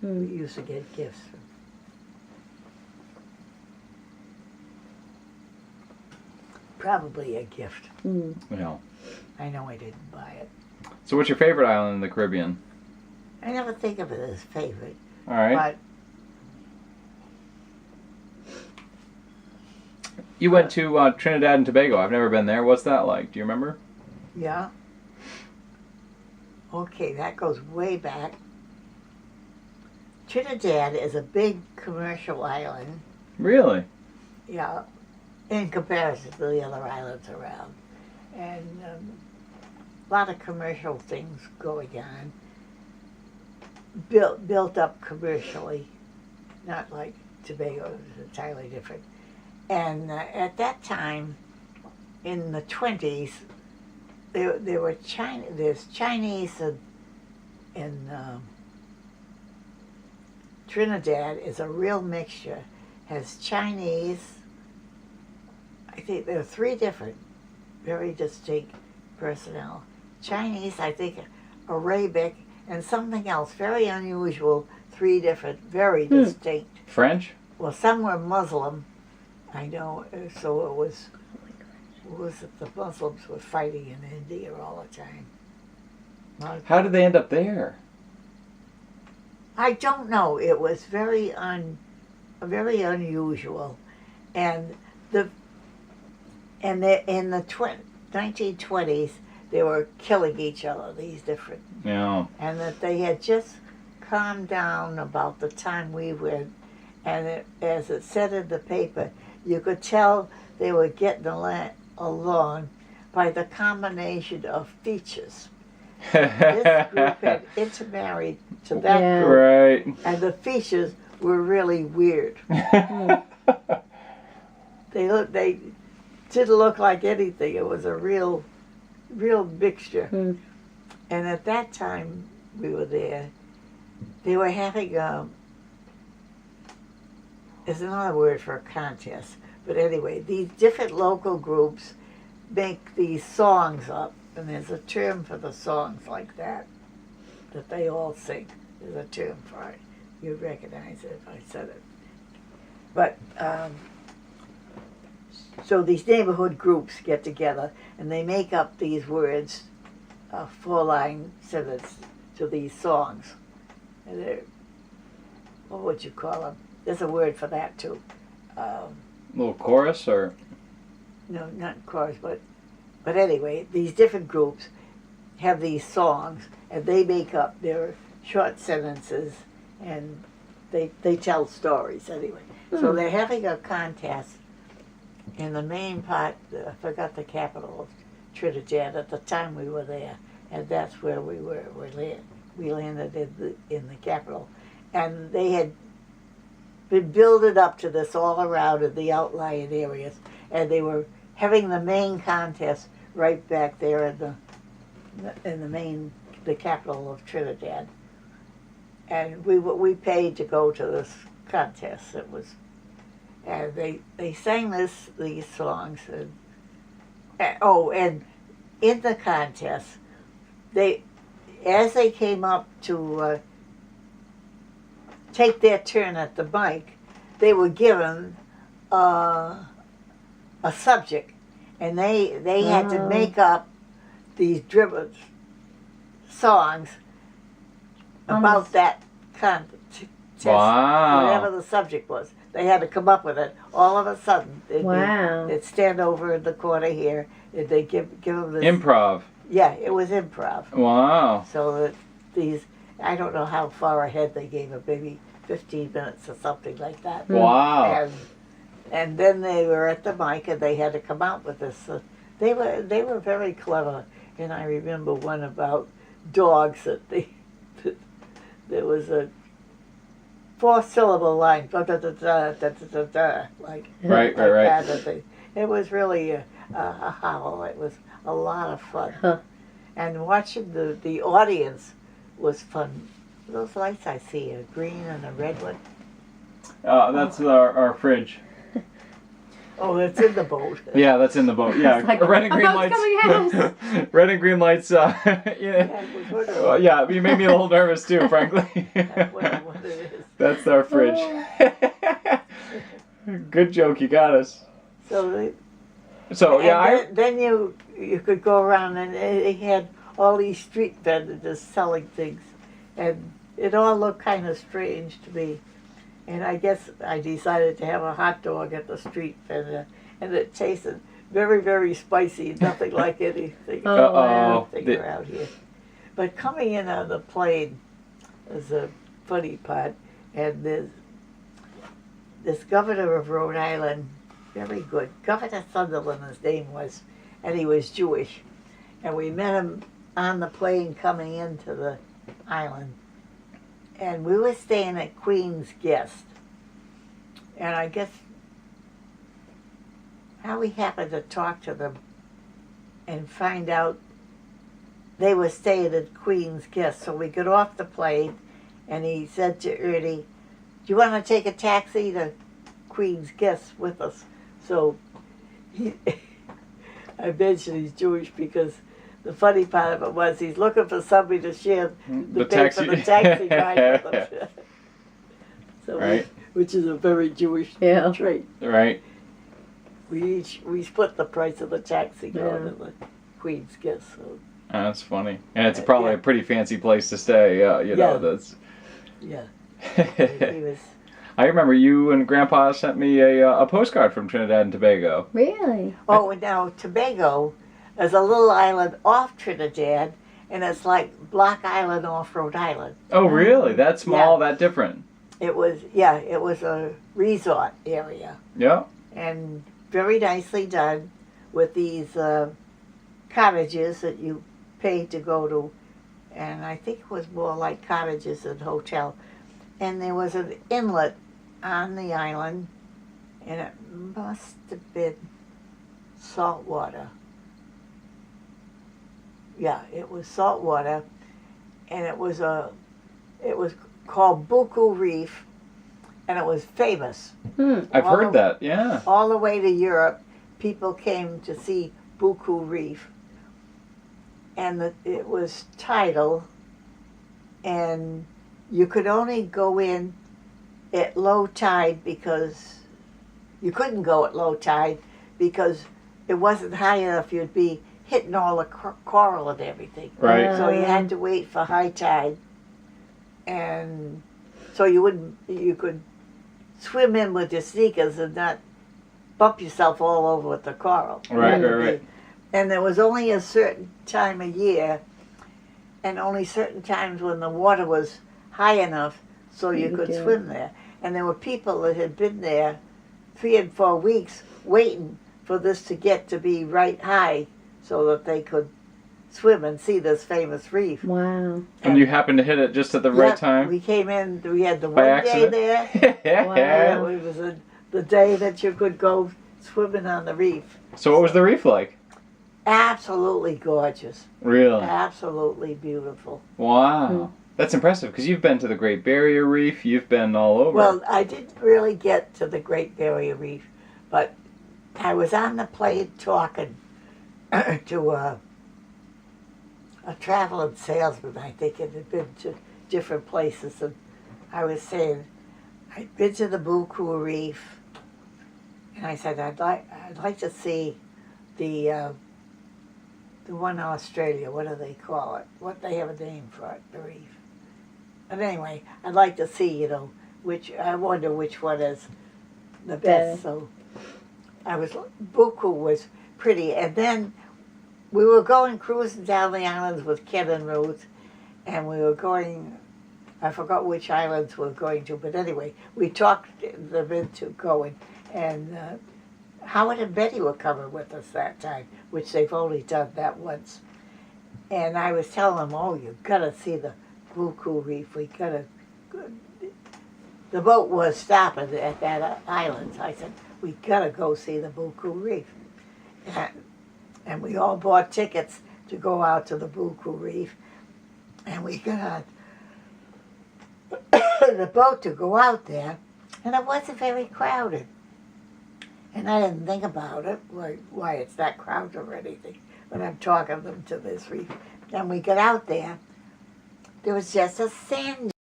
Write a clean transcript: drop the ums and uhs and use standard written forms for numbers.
We used to get gifts. Probably a gift. Yeah. I know I didn't buy it. So what's your favorite island in the Caribbean? I never think of it as favorite. All right. But You went to Trinidad and Tobago. I've never been there. What's that like? Do you remember? yeah. Okay, that goes way back. Trinidad is a big commercial island. Really? Yeah. In comparison to the other islands around. And a lot of commercial things going on. Built up commercially. Not like Tobago, it's entirely different. And at that time, in the 20s, there were there's Chinese in Trinidad is a real mixture. Has Chinese, I think there are 3 different, very distinct personnel. Chinese, I think Arabic, and something else, very unusual, 3 different, very distinct. French? Well, some were Muslim, I know, so it was the Muslims were fighting in India all the time. How did they end up there? I don't know. It was very unusual, and in the 1920s they were killing each other. These different, Yeah. and that they had just calmed down about the time we went, and as it said in the paper, you could tell they were getting along by the combination of features. This group had intermarried to that group, Right. and the features were really weird. They didn't look like anything. It was a real mixture. And at that time we were there, they were having there's another word for a contest, but anyway, these different local groups make these songs up, and there's a term for the songs like that they all sing. There's a term for it. You'd recognize it if I said it. But so these neighborhood groups get together and they make up these words, 4-line sentence to these songs. And they're, what would you call them? There's a word for that too. Little chorus or? No, not chorus, but anyway, these different groups have these songs and they make up their short sentences and they tell stories anyway. So they're having a contest in the main part, I forgot the capital of Trinidad at the time we were there, and that's where we were. We landed in the capital, and they had been building up to this all around in the outlying areas, and they were having the main contest right back there in the capital of Trinidad, and we paid to go to this contest. It was, and they sang these songs, and in the contest, as they came up to take their turn at the mic, they were given a subject, and they had to make up these dribbles songs about that contest, whatever the subject was. They had to come up with it. All of a sudden, they'd stand over in the corner here, and they'd give them this... Improv. Yeah, it was improv. Wow. So that these, I don't know how far ahead they gave it, maybe 15 minutes or something like that. Wow. And then they were at the mic, and they had to come out with this. They were very clever, and I remember one about dogs that there was a 4-syllable line, da, da, da, da, da, da, da, like right. that. It was really a howl. It was a lot of fun. And watching the audience was fun. Those lights I see, a green and a red one. That's our fridge. Oh, it's in the boat. Yeah, that's in the boat. Yeah, like, red and green lights. Red and green lights. Yeah, you made me a little nervous too, frankly. What it That's our fridge. Good joke, you got us. So, So yeah, then you could go around and they had all these street vendors just selling things, and it all looked kind of strange to me. And I guess I decided to have a hot dog at the street vendor, and it tasted very, very spicy, nothing like anything around here. But coming in on the plane is a funny part, and this governor of Rhode Island, very good, Governor Sunderland his name was, and he was Jewish, and we met him on the plane coming into the island, and we were staying at Queen's Guest, and I guess how we happened to talk to them and find out they were staying at Queen's Guest. So we got off the plane, and he said to Ernie, "Do you want to take a taxi to Queen's Guest with us?" So I mentioned he's Jewish because the funny part of it was he's looking for somebody to share the taxi ride with him. So right. Which is a very Jewish trait. Right. We split the price of the taxi going to the Queen's Guest. So. That's funny, and it's probably a pretty fancy place to stay. You know, that's. Yeah. He was. I remember you and Grandpa sent me a postcard from Trinidad and Tobago. Really? Oh, now Tobago is a little island off Trinidad, and it's like Block Island off Rhode Island. Oh, really? That small, that different? It was a resort area. Yeah. And very nicely done with these cottages that you paid to go to, and I think it was more like cottages than hotel. And there was an inlet on the island, and it must have been salt water. Yeah, it was salt water, and it was called Buku Reef, and it was famous. I've heard that, yeah. All the way to Europe, people came to see Buku Reef, and it was tidal, and you could only go in at low tide because you couldn't go at low tide because it wasn't high enough. You'd be hitting all the coral and everything. Right. So you had to wait for high tide, and so you could swim in with your sneakers and not bump yourself all over with the coral. Right. And there was only a certain time of year, and only certain times when the water was high enough so you could swim there. And there were people that had been there 3 and 4 weeks waiting for this to get to be right high so that they could swim and see this famous reef. Wow. And you happened to hit it just at the right time? We came in, we had the By one accident? day there. Wow. It was the day that you could go swimming on the reef. So what was the reef like? Absolutely gorgeous. Really? Absolutely beautiful. Wow. That's impressive, because you've been to the Great Barrier Reef, you've been all over. Well, I didn't really get to the Great Barrier Reef, but I was on the plane talking to a traveling salesman, I think, and had been to different places, and I was saying, I'd been to the Buku Reef, and I said, I'd like to see the one in Australia, what do they call it? What they have a name for it, the reef. But anyway, I'd like to see, I wonder which one is the best. So Buku was pretty. And then we were going cruising down the islands with Ken and Ruth, and we were going, I forgot which islands we were going to, but anyway, we talked them into going. And Howard and Betty were coming with us that time, which they've only done that once. And I was telling them, oh, you've got to see the Buku Reef. We got to. The boat was stopping at that island. So I said, we got to go see the Buku Reef. And we all bought tickets to go out to the Buku Reef. And we got on the boat to go out there. And it wasn't very crowded. And I didn't think about it, why it's that crowded or anything. But I'm talking them to this reef. And we got out there. There was just a sand